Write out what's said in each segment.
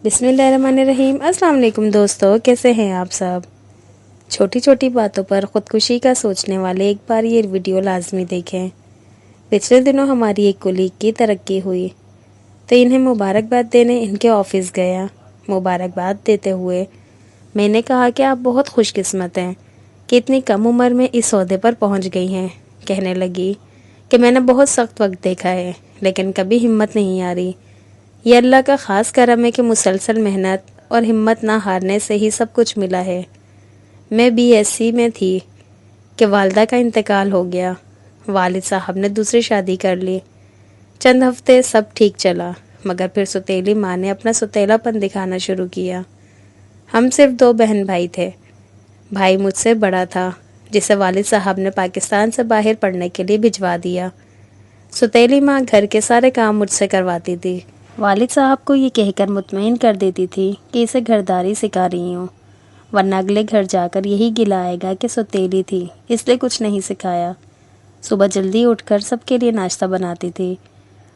بسم اللہ الرحمن الرحیم۔ السلام علیکم دوستو، کیسے ہیں آپ سب؟ چھوٹی چھوٹی باتوں پر خودکشی کا سوچنے والے ایک بار یہ ویڈیو لازمی دیکھیں۔ پچھلے دنوں ہماری ایک کولیگ کی ترقی ہوئی تو انہیں مبارکباد دینے ان کے آفس گیا۔ مبارکباد دیتے ہوئے میں نے کہا کہ آپ بہت خوش قسمت ہیں کہ اتنی کم عمر میں اس عہدے پر پہنچ گئی ہیں۔ کہنے لگی کہ میں نے بہت سخت وقت دیکھا ہے لیکن کبھی ہمت نہیں آ رہی۔ یہ اللہ کا خاص کرم ہے کہ مسلسل محنت اور ہمت نہ ہارنے سے ہی سب کچھ ملا ہے۔ میں BSc میں تھی کہ والدہ کا انتقال ہو گیا۔ والد صاحب نے دوسری شادی کر لی۔ چند ہفتے سب ٹھیک چلا مگر پھر سوتیلی ماں نے اپنا سوتیلا پن دکھانا شروع کیا۔ ہم صرف 2 بہن بھائی تھے۔ بھائی مجھ سے بڑا تھا جسے والد صاحب نے پاکستان سے باہر پڑھنے کے لیے بھجوا دیا۔ سوتیلی ماں گھر کے سارے کام مجھ سے کرواتی تھی۔ والد صاحب کو یہ کہہ کر مطمئن کر دیتی تھی کہ اسے گھرداری سکھا رہی ہوں، ورنہ اگلے گھر جا کر یہی گلہ آئے گا کہ سوتیلی تھی اس لیے کچھ نہیں سکھایا۔ صبح جلدی اٹھ کر سب کے لیے ناشتہ بناتی تھی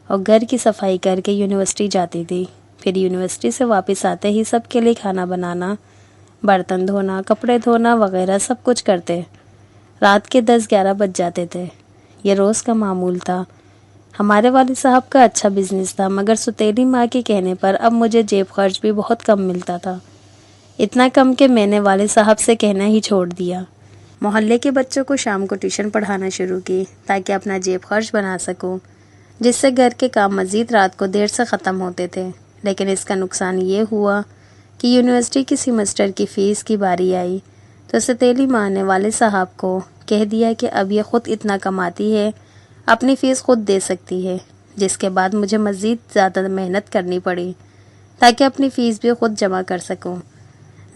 اور گھر کی صفائی کر کے یونیورسٹی جاتی تھی۔ پھر یونیورسٹی سے واپس آتے ہی سب کے لیے کھانا بنانا، برتن دھونا، کپڑے دھونا وغیرہ سب کچھ کرتے۔ رات کے 10-11 بج جاتے تھے۔ یہ روز کا معمول تھا۔ ہمارے والد صاحب کا اچھا بزنس تھا مگر سوتیلی ماں کے کہنے پر اب مجھے جیب خرچ بھی بہت کم ملتا تھا، اتنا کم کہ میں نے والد صاحب سے کہنا ہی چھوڑ دیا۔ محلے کے بچوں کو شام کو ٹیوشن پڑھانا شروع کی تاکہ اپنا جیب خرچ بنا سکوں، جس سے گھر کے کام مزید رات کو دیر سے ختم ہوتے تھے۔ لیکن اس کا نقصان یہ ہوا کہ یونیورسٹی کی سیمسٹر کی فیس کی باری آئی تو سوتیلی ماں نے والد صاحب کو کہہ دیا کہ اب یہ خود اتنا کماتی ہے، اپنی فیس خود دے سکتی ہے، جس کے بعد مجھے مزید زیادہ محنت کرنی پڑی تاکہ اپنی فیس بھی خود جمع کر سکوں۔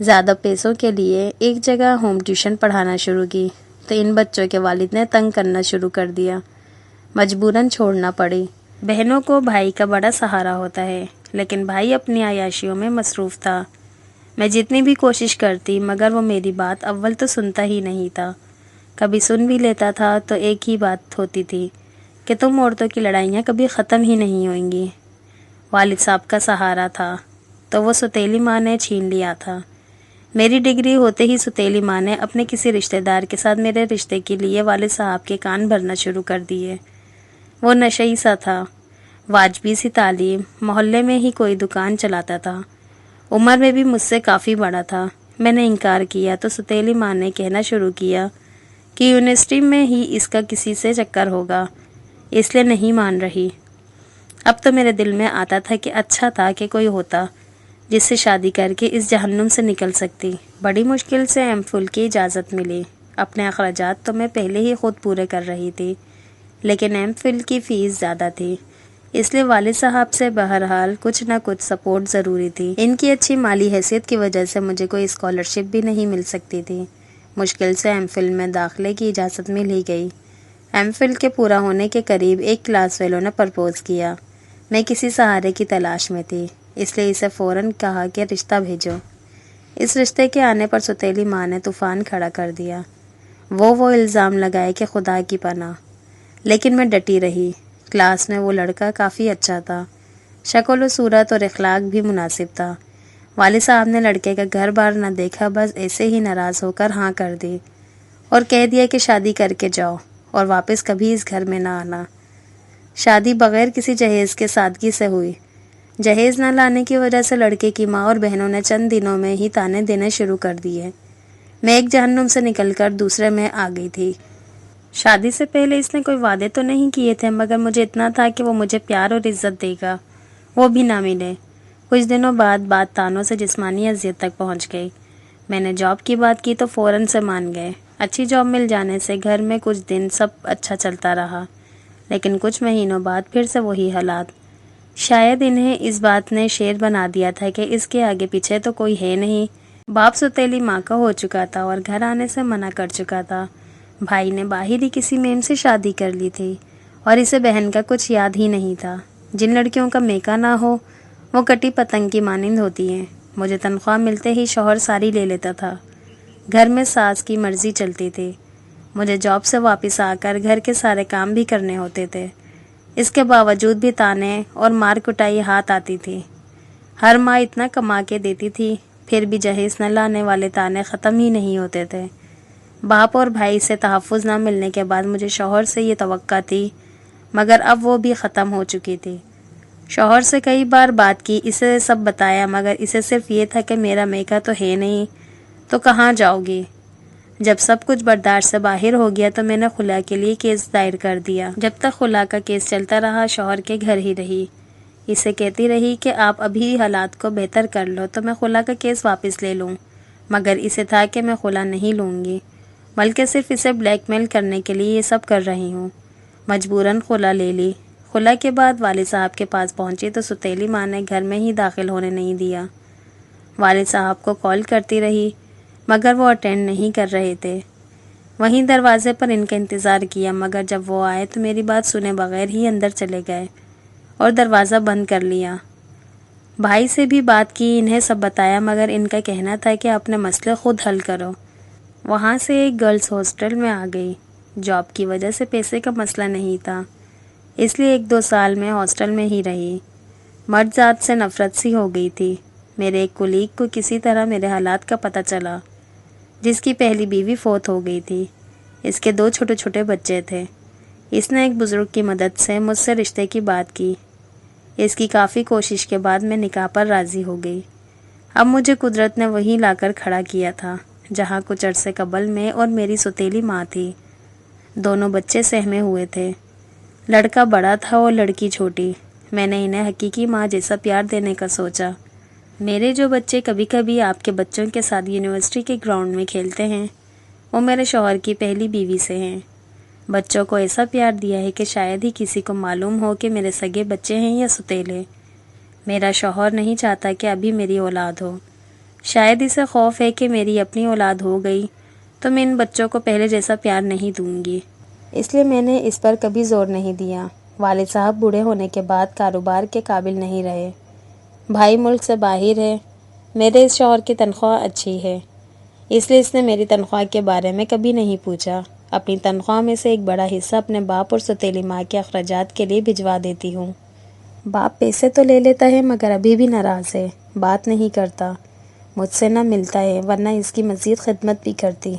زیادہ پیسوں کے لیے ایک جگہ ہوم ٹیوشن پڑھانا شروع کی تو ان بچوں کے والد نے تنگ کرنا شروع کر دیا، مجبوراً چھوڑنا پڑی۔ بہنوں کو بھائی کا بڑا سہارا ہوتا ہے لیکن بھائی اپنی عیاشیوں میں مصروف تھا۔ میں جتنی بھی کوشش کرتی مگر وہ میری بات اول تو سنتا ہی نہیں تھا، کبھی سن بھی لیتا تھا تو ایک ہی بات ہوتی تھی کہ تم عورتوں کی لڑائیاں کبھی ختم ہی نہیں ہوئیں گی۔ والد صاحب کا سہارا تھا تو وہ سوتیلی ماں نے چھین لیا تھا۔ میری ڈگری ہوتے ہی سوتیلی ماں نے اپنے کسی رشتہ دار کے ساتھ میرے رشتے کے لیے والد صاحب کے کان بھرنا شروع کر دیے۔ وہ نشئی سا تھا، واجبی سی تعلیم، محلے میں ہی کوئی دکان چلاتا تھا، عمر میں بھی مجھ سے کافی بڑا تھا۔ میں نے انکار کیا تو سوتیلی ماں نے کہنا شروع کیا کہ یونیورسٹی میں ہی اس کا کسی سے چکر ہوگا، اس لیے نہیں مان رہی۔ اب تو میرے دل میں آتا تھا کہ اچھا تھا کہ کوئی ہوتا جس سے شادی کر کے اس جہنم سے نکل سکتی۔ بڑی مشکل سے M.Phil کی اجازت ملی۔ اپنے اخراجات تو میں پہلے ہی خود پورے کر رہی تھی لیکن M.Phil کی فیس زیادہ تھی، اس لیے والد صاحب سے بہرحال کچھ نہ کچھ سپورٹ ضروری تھی۔ ان کی اچھی مالی حیثیت کی وجہ سے مجھے کوئی اسکالرشپ بھی نہیں مل سکتی تھی۔ مشکل سے M.Phil میں داخلے کی اجازت مل ہی گئی۔ M.Phil کے پورا ہونے کے قریب ایک کلاس فیلو نے پرپوز کیا۔ میں کسی سہارے کی تلاش میں تھی، اس لیے اسے فوراً کہا کہ رشتہ بھیجو۔ اس رشتے کے آنے پر سوتیلی ماں نے طوفان کھڑا کر دیا۔ وہ الزام لگائے کہ خدا کی پناہ، لیکن میں ڈٹی رہی۔ کلاس میں وہ لڑکا کافی اچھا تھا، شکل و صورت اور اخلاق بھی مناسب تھا۔ والد صاحب نے لڑکے کا گھر بار نہ دیکھا، بس ایسے ہی ناراض ہو کر ہاں کر دی اور کہہ دیا کہ شادی کر کے جاؤ اور واپس کبھی اس گھر میں نہ آنا۔ شادی بغیر کسی جہیز کے سادگی سے ہوئی۔ جہیز نہ لانے کی وجہ سے لڑکے کی ماں اور بہنوں نے چند دنوں میں ہی تانے دینے شروع کر دیے۔ میں ایک جہنم سے نکل کر دوسرے میں آ گئی تھی۔ شادی سے پہلے اس نے کوئی وعدے تو نہیں کیے تھے مگر مجھے اتنا تھا کہ وہ مجھے پیار اور عزت دے گا، وہ بھی نہ ملے۔ کچھ دنوں بعد بات تانوں سے جسمانی اذیت تک پہنچ گئی۔ میں نے جاب کی بات کی تو فوراً سے مان گئے۔ اچھی جاب مل جانے سے گھر میں کچھ دن سب اچھا چلتا رہا لیکن کچھ مہینوں بعد پھر سے وہی حالات۔ شاید انہیں اس بات نے شیر بنا دیا تھا کہ اس کے آگے پیچھے تو کوئی ہے نہیں۔ باپ سوتیلی ماں کا ہو چکا تھا اور گھر آنے سے منع کر چکا تھا۔ بھائی نے باہر ہی کسی میم سے شادی کر لی تھی اور اسے بہن کا کچھ یاد ہی نہیں تھا۔ جن لڑکیوں کا میکا نہ ہو وہ کٹی پتنگ کی مانند ہوتی ہیں۔ مجھے تنخواہ ملتے ہی شوہر ساری لے لیتا تھا۔ گھر میں ساس کی مرضی چلتی تھی۔ مجھے جاب سے واپس آ کر گھر کے سارے کام بھی کرنے ہوتے تھے۔ اس کے باوجود بھی تانے اور مار کٹائی ہاتھ آتی تھی۔ ہر ماں اتنا کما کے دیتی تھی، پھر بھی جہیز نہ لانے والے تانے ختم ہی نہیں ہوتے تھے۔ باپ اور بھائی سے تحفظ نہ ملنے کے بعد مجھے شوہر سے یہ توقع تھی، مگر اب وہ بھی ختم ہو چکی تھی۔ شوہر سے کئی بار بات کی، اسے سب بتایا، مگر اسے صرف یہ تھا کہ میرا میکا تو ہے نہیں تو کہاں جاؤ گی۔ جب سب کچھ برداشت سے باہر ہو گیا تو میں نے خلا کے لیے کیس دائر کر دیا۔ جب تک خلا کا کیس چلتا رہا شوہر کے گھر ہی رہی، اسے کہتی رہی کہ آپ ابھی حالات کو بہتر کر لو تو میں خلا کا کیس واپس لے لوں، مگر اسے تھا کہ میں خلا نہیں لوں گی، بلکہ صرف اسے بلیک میل کرنے کے لیے یہ سب کر رہی ہوں۔ مجبوراً خلا لے لی۔ خلا کے بعد والد صاحب کے پاس پہنچی تو ستیلی ماں نے گھر میں ہی داخل ہونے نہیں دیا۔ والد صاحب کو کال کرتی رہی، مگر وہ اٹینڈ نہیں کر رہے تھے۔ وہیں دروازے پر ان کا انتظار کیا، مگر جب وہ آئے تو میری بات سنے بغیر ہی اندر چلے گئے اور دروازہ بند کر لیا۔ بھائی سے بھی بات کی، انہیں سب بتایا، مگر ان کا کہنا تھا کہ اپنے مسئلے خود حل کرو۔ وہاں سے ایک گرلز ہاسٹل میں آ گئی۔ جاب کی وجہ سے پیسے کا مسئلہ نہیں تھا، اس لیے 1-2 سال میں ہاسٹل میں ہی رہی۔ مرد ذات سے نفرت سی ہو گئی تھی۔ میرے ایک کولیگ کو کسی طرح میرے حالات کا پتہ چلا، جس کی پہلی بیوی فوت ہو گئی تھی۔ اس کے 2 چھوٹے چھوٹے بچے تھے۔ اس نے ایک بزرگ کی مدد سے مجھ سے رشتے کی بات کی۔ اس کی کافی کوشش کے بعد میں نکاح پر راضی ہو گئی۔ اب مجھے قدرت نے وہیں لا کر کھڑا کیا تھا جہاں کچھ عرصے قبل میں اور میری ستیلی ماں تھی۔ دونوں بچے سہمے ہوئے تھے، لڑکا بڑا تھا اور لڑکی چھوٹی۔ میں نے انہیں حقیقی ماں جیسا پیار دینے کا سوچا۔ میرے جو بچے کبھی کبھی آپ کے بچوں کے ساتھ یونیورسٹی کے گراؤنڈ میں کھیلتے ہیں، وہ میرے شوہر کی پہلی بیوی سے ہیں۔ بچوں کو ایسا پیار دیا ہے کہ شاید ہی کسی کو معلوم ہو کہ میرے سگے بچے ہیں یا ستیلے۔ میرا شوہر نہیں چاہتا کہ ابھی میری اولاد ہو۔ شاید اسے خوف ہے کہ میری اپنی اولاد ہو گئی تو میں ان بچوں کو پہلے جیسا پیار نہیں دوں گی، اس لیے میں نے اس پر کبھی زور نہیں دیا۔ والد صاحب بوڑھے ہونے کے بعد کاروبار کے قابل نہیں رہے، بھائی ملک سے باہر ہے۔ میرے اس شوہر کی تنخواہ اچھی ہے، اس لیے اس نے میری تنخواہ کے بارے میں کبھی نہیں پوچھا۔ اپنی تنخواہ میں سے ایک بڑا حصہ اپنے باپ اور ستیلی ماں کے اخراجات کے لیے بھجوا دیتی ہوں۔ باپ پیسے تو لے لیتا ہے مگر ابھی بھی ناراض ہے، بات نہیں کرتا، مجھ سے نہ ملتا ہے، ورنہ اس کی مزید خدمت بھی کرتی۔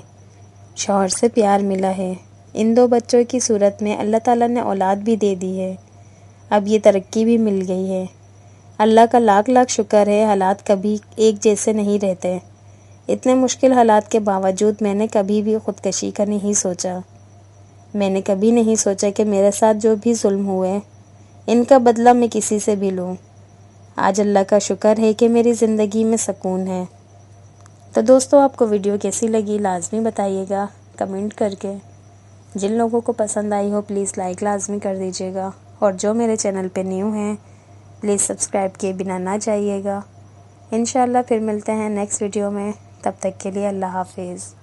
شوہر سے پیار ملا ہے۔ ان 2 بچوں کی صورت میں اللہ تعالیٰ نے اولاد بھی دے دی ہے، اب یہ ترقی بھی مل گئی ہے۔ اللہ کا لاکھ لاکھ شکر ہے، حالات کبھی ایک جیسے نہیں رہتے۔ اتنے مشکل حالات کے باوجود میں نے کبھی بھی خودکشی کا نہیں سوچا۔ میں نے کبھی نہیں سوچا کہ میرے ساتھ جو بھی ظلم ہوئے ان کا بدلہ میں کسی سے بھی لوں۔ آج اللہ کا شکر ہے کہ میری زندگی میں سکون ہے۔ تو دوستو، آپ کو ویڈیو کیسی لگی لازمی بتائیے گا کمنٹ کر کے۔ جن لوگوں کو پسند آئی ہو پلیز لائک لازمی کر دیجیے گا، اور جو میرے چینل پہ نیو ہیں پلیز سبسکرائب کیے بنا نہ جائیے گا۔ انشاءاللہ پھر ملتے ہیں نیکسٹ ویڈیو میں، تب تک کے لیے اللہ حافظ۔